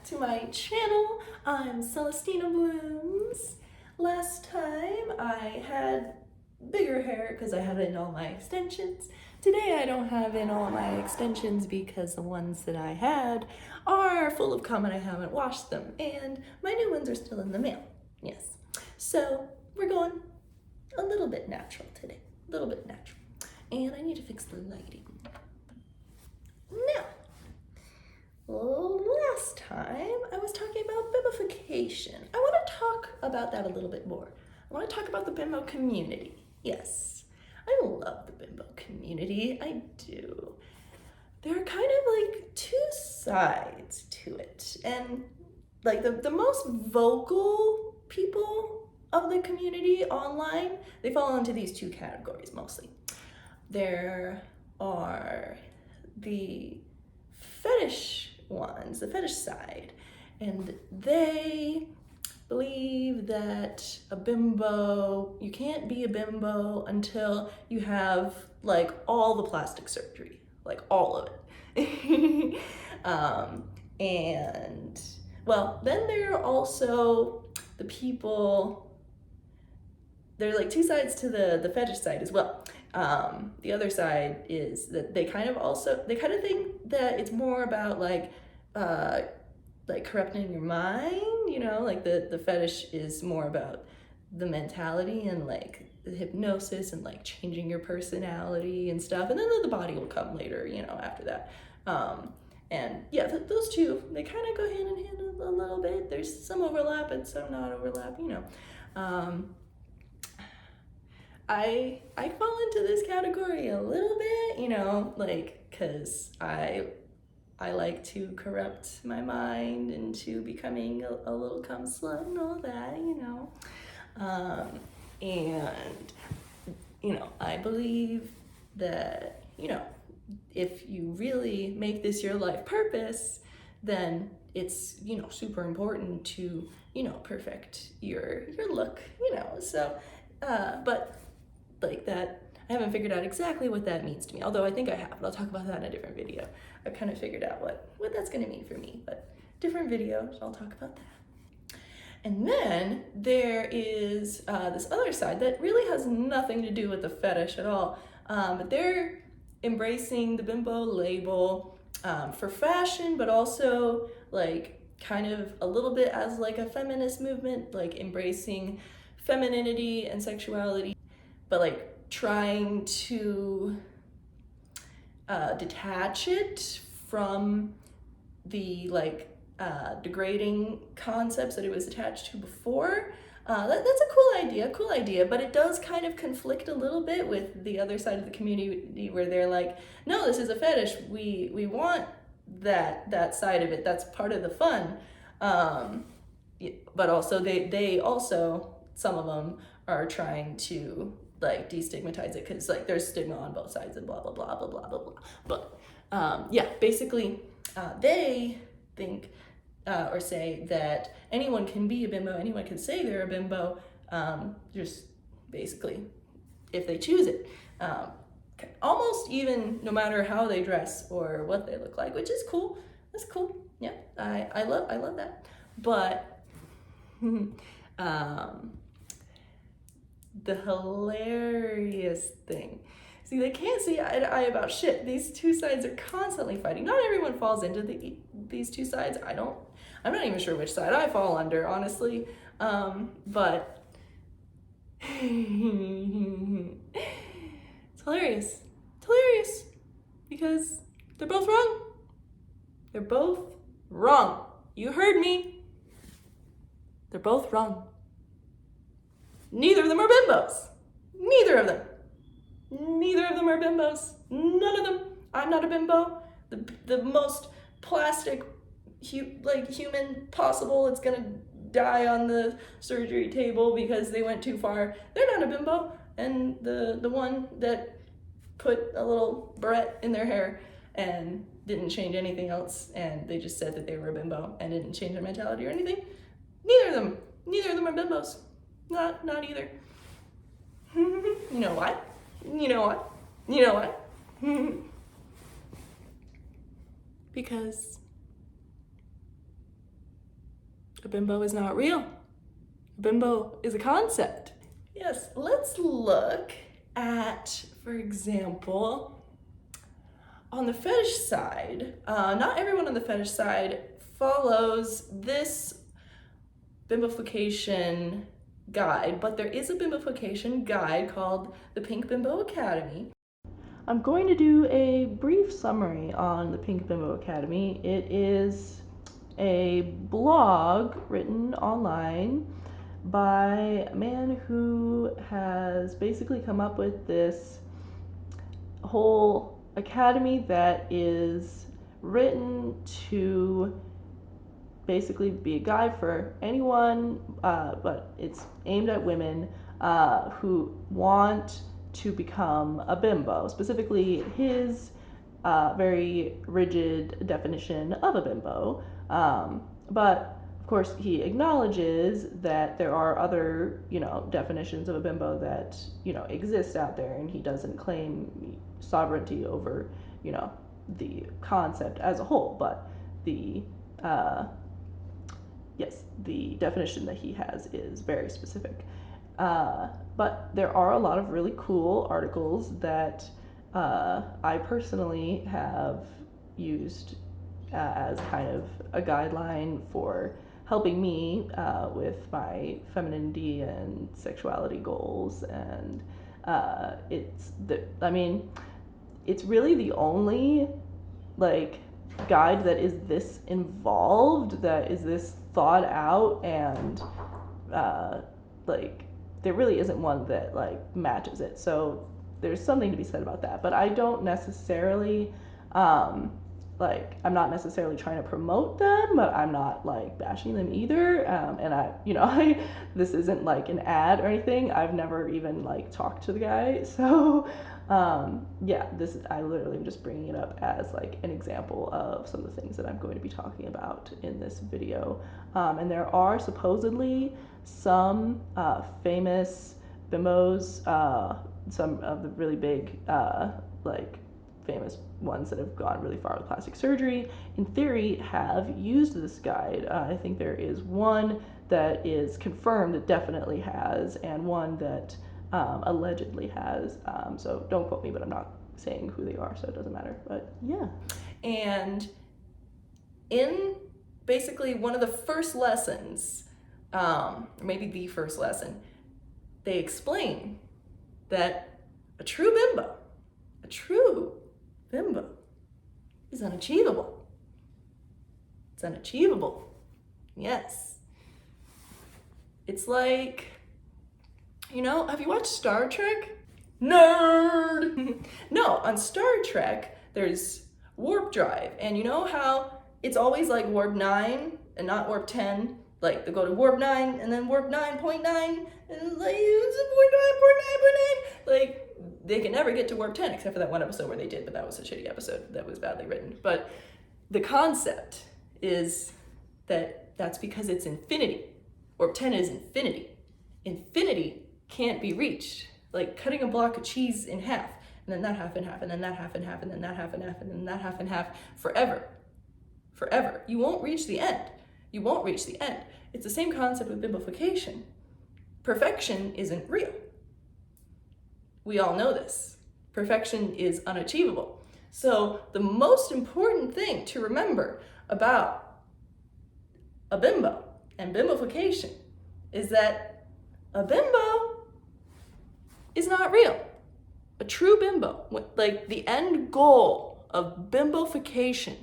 to my channel. I'm Celestina Blooms. Last time I had bigger hair because I have it in all my extensions. Today I don't have in all my extensions because the ones that I had are full of cum and I haven't washed them, and my new ones are still in the mail. Yes. So we're going a little bit natural today. A little bit natural. And I need to fix the lighting. Now, last time I was talking about bimbofication. I want to talk about that a little bit more. I want to talk about the bimbo community. Yes, I love the bimbo community. I do. There are kind of like two sides to it. And like the most vocal people of the community online, they fall into these two categories mostly. There are the fetish ones, the fetish side, and they believe that a bimbo, you can't be a bimbo until you have like all the plastic surgery, like all of it. And well, then there are also the people, there are like two sides to the fetish side as well. The other side is that they kind of think that it's more about like corrupting your mind, you know, like the fetish is more about the mentality and like the hypnosis and like changing your personality and stuff, and then the body will come later, you know, after that. And yeah, those two, they kind of go hand in hand a little bit. There's some overlap and some not overlap, you know. I fall into this category a little bit, you know, like, cause I like to corrupt my mind into becoming a little cum slut and all that, you know. And, you know, I believe that, you know, if you really make this your life purpose, then it's, you know, super important to, you know, perfect your look, you know. So, but like that, I haven't figured out exactly what that means to me, although I think I have, but I'll talk about that in a different video. I've kind of figured out what that's gonna mean for me, but different videos, I'll talk about that. And then there is this other side that really has nothing to do with the fetish at all, but they're embracing the bimbo label for fashion, but also like kind of a little bit as like a feminist movement, like embracing femininity and sexuality, but like trying to detach it from the like degrading concepts that it was attached to before. That's a cool idea, but it does kind of conflict a little bit with the other side of the community where they're like, no, this is a fetish. We want that side of it. That's part of the fun. But also they also, some of them are trying to like destigmatize it because like there's stigma on both sides and blah blah blah blah blah blah blah. But yeah, basically they think or say that anyone can be a bimbo, anyone can say they're a bimbo, just basically if they choose it. Almost even no matter how they dress or what they look like, which is cool. That's cool. Yeah, I love that. But the hilarious thing, see, they can't see eye to eye about shit. These two sides are constantly fighting. Not everyone falls into these two sides. I'm not even sure which side I fall under, honestly. But it's hilarious. It's hilarious because they're both wrong. They're both wrong. You heard me. They're both wrong. Neither of them are bimbos. Neither of them. Neither of them are bimbos. None of them. I'm not a bimbo. The most plastic human possible. It's gonna die on the surgery table because they went too far. They're not a bimbo. And the one that put a little barrette in their hair and didn't change anything else, and they just said that they were a bimbo and didn't change their mentality or anything. Neither of them are bimbos. Not either. You know what? You know what? You know what? Because A bimbo is not real. A bimbo is a concept. Yes, let's look at, for example, on the fetish side, not everyone on the fetish side follows this bimbofication guide, but there is a bimbofication guide called the Pink Bimbo Academy. I'm going to do a brief summary on the Pink Bimbo Academy. It is a blog written online by a man who has basically come up with this whole academy that is written to basically be a guide for anyone, but it's aimed at women who want to become a bimbo. Specifically, his very rigid definition of a bimbo. But of course, he acknowledges that there are other, definitions of a bimbo that, exist out there, and he doesn't claim sovereignty over, the concept as a whole. But the the definition that he has is very specific. But there are a lot of really cool articles that I personally have used as kind of a guideline for helping me with my femininity and sexuality goals. And it's really the only guide that is this involved, that is this thought out, and there really isn't one that matches it. So there's something to be said about that. But I don't necessarily I'm not necessarily trying to promote them, but I'm not bashing them either. And this isn't an ad or anything. I've never even talked to the guy. So I literally am just bringing it up as an example of some of the things that I'm going to be talking about in this video. And there are supposedly some famous bimbos, some of the really big famous ones that have gone really far with plastic surgery, in theory, have used this guide. I think there is one that is confirmed that definitely has, and one that allegedly has. So don't quote me, but I'm not saying who they are, so it doesn't matter. But yeah. And in basically one of the first lessons, or maybe the first lesson, they explain that a true bimbo is unachievable. It's unachievable. Yes. It's like, have you watched Star Trek? Nerd! No, on Star Trek, there's warp drive. And you know how it's always warp 9 and not warp 10? They go to warp 9 and then warp 9.9 and it's warp 9.9.9. They can never get to warp 10 except for that one episode where they did, but that was a shitty episode that was badly written. But the concept is that that's because it's infinity. Warp 10 is infinity. Infinity can't be reached. Like cutting a block of cheese in half, and then that half in half, and then that half in half, and then that half in half, and then that half in half, forever. Forever. You won't reach the end. You won't reach the end. It's the same concept with bimbofication. Perfection isn't real. We all know this. Perfection is unachievable. So the most important thing to remember about a bimbo and bimbofication is that a bimbo is not real. A true bimbo, the end goal of bimbofication,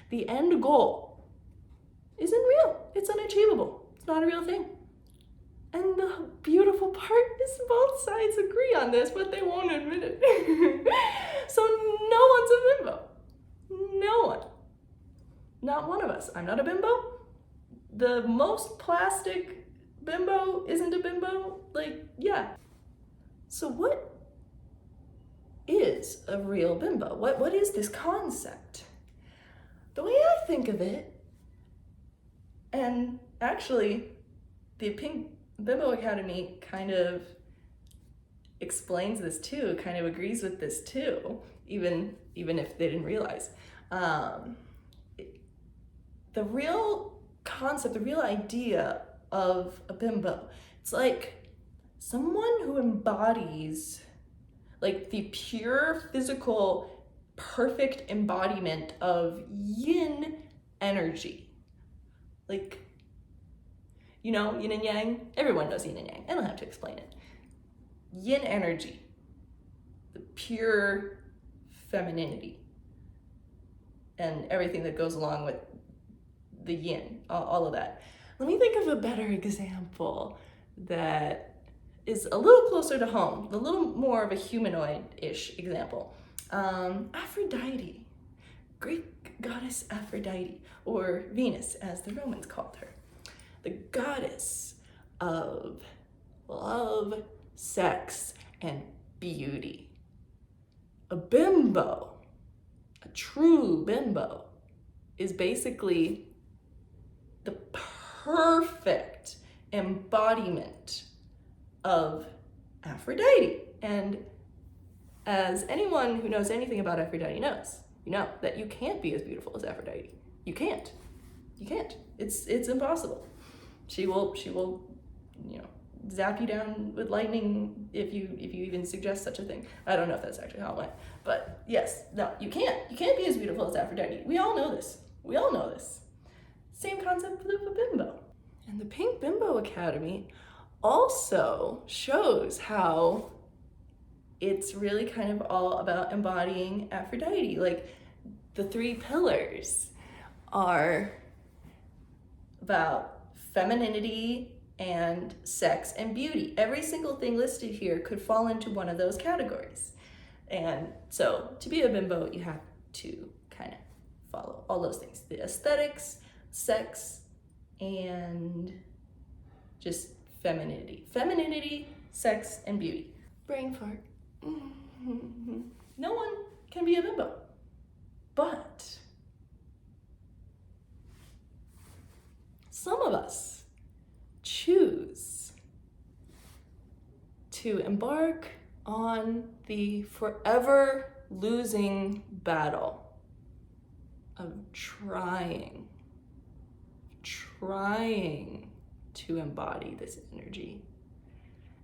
the end goal isn't real. It's unachievable. It's not a real thing. And the beautiful part is both sides agree on this, but they won't admit it. So no one's a bimbo. No one. Not one of us. I'm not a bimbo. The most plastic bimbo isn't a bimbo. Yeah. So what is a real bimbo? What is this concept? The way I think of it, and actually the Pink Bimbo Academy kind of explains this too, kind of agrees with this too, even if they didn't realize. the real concept, the real idea of a bimbo, it's like someone who embodies like the pure physical perfect embodiment of yin energy. Like, you know, yin and yang, everyone knows yin and yang, I don't have to explain it. Yin energy, the pure femininity, and everything that goes along with the yin, all of that. Let me think of a better example that is a little closer to home, a little more of a humanoid-ish example. Aphrodite, Greek goddess Aphrodite, or Venus as the Romans called her. The goddess of love, sex, and beauty. A bimbo, a true bimbo, is basically the perfect embodiment of Aphrodite. And as anyone who knows anything about Aphrodite knows, you know that you can't be as beautiful as Aphrodite. You can't. You can't. It's impossible. She will, you know, zap you down with lightning if you even suggest such a thing. I don't know if that's actually how it went, but yes, no, you can't. You can't be as beautiful as Aphrodite. We all know this. We all know this. Same concept with a bimbo. And the Pink Bimbo Academy also shows how it's really kind of all about embodying Aphrodite. Like, the 3 pillars are about femininity and sex and beauty. Every single thing listed here could fall into one of those categories. And so to be a bimbo, you have to kind of follow all those things: the aesthetics, sex, and just femininity. Femininity, sex, and beauty. Brain fart. No one can be a bimbo. But some of us choose to embark on the forever losing battle of trying to embody this energy.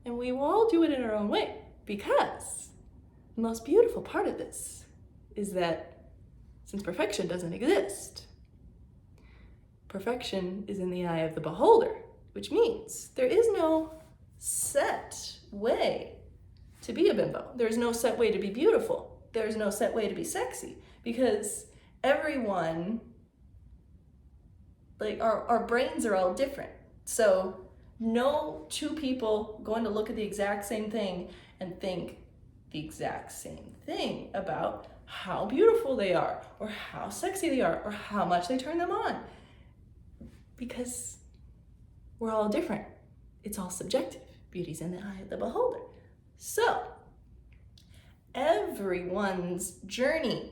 And we will all do it in our own way, because the most beautiful part of this is that since perfection doesn't exist, perfection is in the eye of the beholder, which means there is no set way to be a bimbo. There's no set way to be beautiful. There's no set way to be sexy, because everyone, like, our brains are all different. So no 2 people going to look at the exact same thing and think the exact same thing about how beautiful they are, or how sexy they are, or how much they turn them on. Because we're all different. It's all subjective. Beauty's in the eye of the beholder. So everyone's journey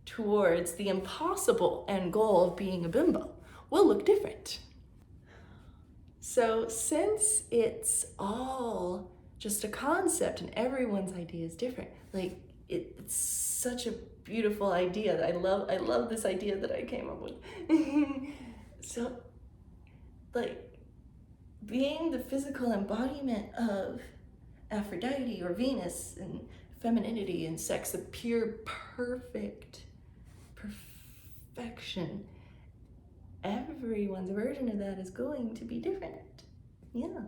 towards the impossible end goal of being a bimbo will look different. So since it's all just a concept and everyone's idea is different, like, it's such a beautiful idea that I love this idea that I came up with. So, like, being the physical embodiment of Aphrodite or Venus, and femininity and sex, the pure perfection, everyone's version of that is going to be different. Yeah.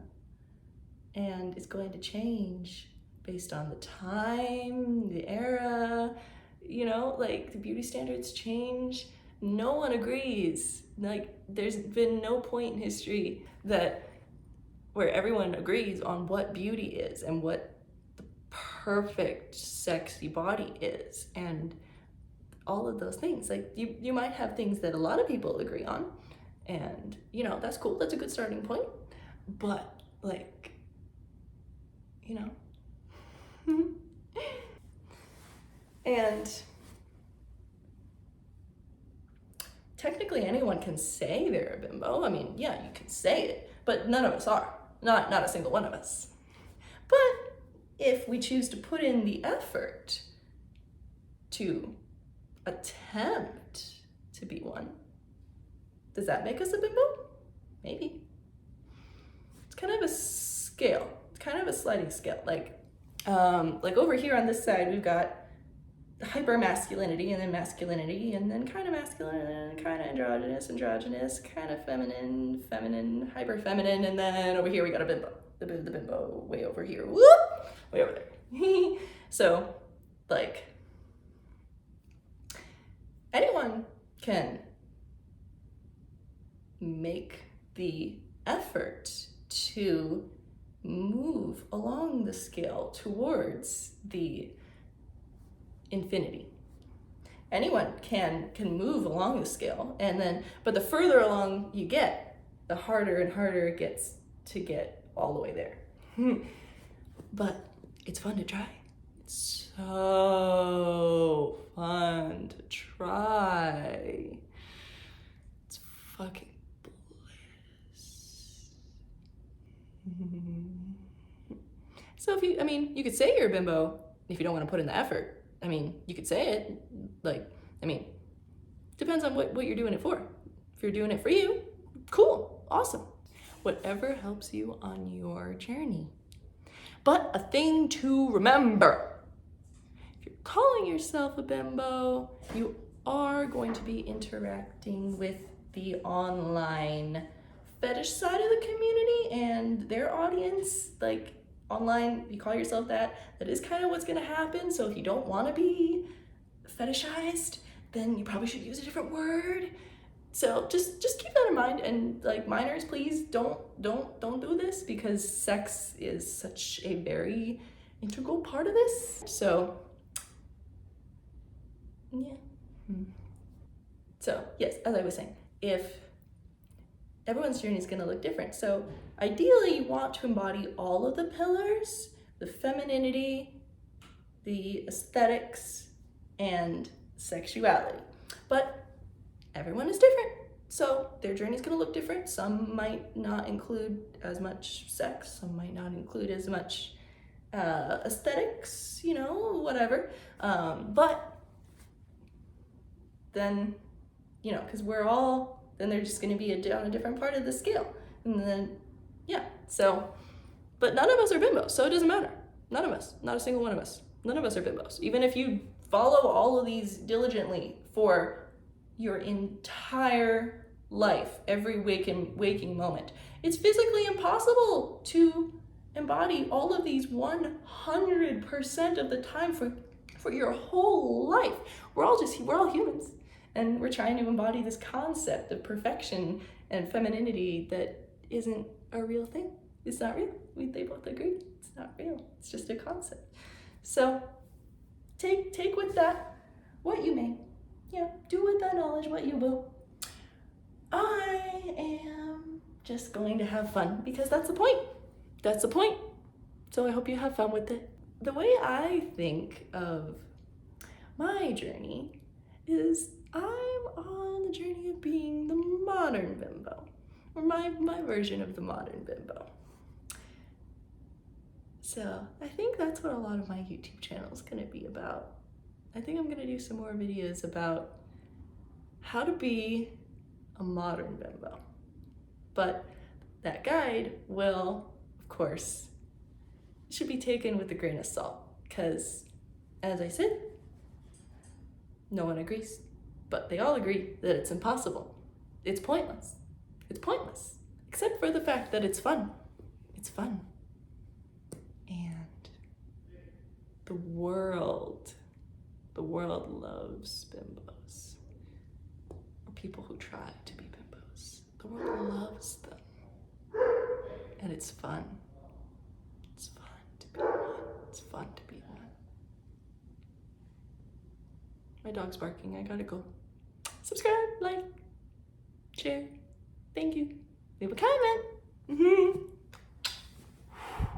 And it's going to change based on the time, the era, you know, like, the beauty standards change. No one agrees. Like, there's been no point in history where everyone agrees on what beauty is and what the perfect sexy body is, and all of those things. Like, you might have things that a lot of people agree on, and, you know, that's cool. That's a good starting point. But, like, you know, and technically anyone can say they're a bimbo. I mean, yeah, you can say it, but none of us are. Not a single one of us. But if we choose to put in the effort to attempt to be one, Does that make us a bimbo? Maybe. It's kind of a scale. It's kind of a sliding scale. Like over here on this side, we've got hyper masculinity, and then masculinity, and then kind of masculine, and then kind of androgynous, kind of feminine, hyper feminine, and then over here we got a bimbo. The bimbo way over here. Whoop! Way over there. So, like, anyone can make the effort to move along the scale towards the infinity. Anyone can move along the scale, and then, but the further along you get, the harder and harder it gets to get all the way there. But it's fun to try. It's so fun to try. It's fucking bliss. So if you could say you're a bimbo if you don't want to put in the effort. You could say it, depends on what you're doing it for. If you're doing it for you, cool, awesome. Whatever helps you on your journey. But a thing to remember, if you're calling yourself a bimbo, you are going to be interacting with the online fetish side of the community and their audience. Like, online, you call yourself that is kind of what's gonna happen. So if you don't wanna be fetishized, then you probably should use a different word. So just keep that in mind, and like, minors, please don't do this, because sex is such a very integral part of this. So yeah. So yes, as I was saying, if everyone's journey is going to look different. So ideally you want to embody all of the pillars, the femininity, the aesthetics, and sexuality. But everyone is different, so their journey is going to look different. Some might not include as much sex, some might not include as much aesthetics, whatever. But then, because then they're just going to be on a different part of the scale. And then, yeah, so, but none of us are bimbos, so it doesn't matter. None of us, not a single one of us. None of us are bimbos. Even if you follow all of these diligently for your entire life, every waking moment, it's physically impossible to embody all of these 100% of the time for your whole life. We're all humans, and we're trying to embody this concept of perfection and femininity that isn't a real thing. It's not real. They both agree. It's not real. It's just a concept. So take with that what you may. Yeah, do with that knowledge what you will. I am just going to have fun, because that's the point. That's the point. So I hope you have fun with it. The way I think of my journey is I'm on the journey of being the modern bimbo, or my version of the modern bimbo. So I think that's what a lot of my YouTube channel is going to be about. I think I'm going to do some more videos about how to be a modern bimbo. But that guide will, of course, should be taken with a grain of salt, because, as I said, no one agrees, but they all agree that it's impossible. It's pointless. It's pointless, except for the fact that it's fun. It's fun. And the world loves bimbos, or people who try to be bimbos. The world loves them, and it's fun. It's fun to be one. It's fun to be one. My dog's barking. I gotta go. Subscribe, like, share. Thank you. Leave a comment.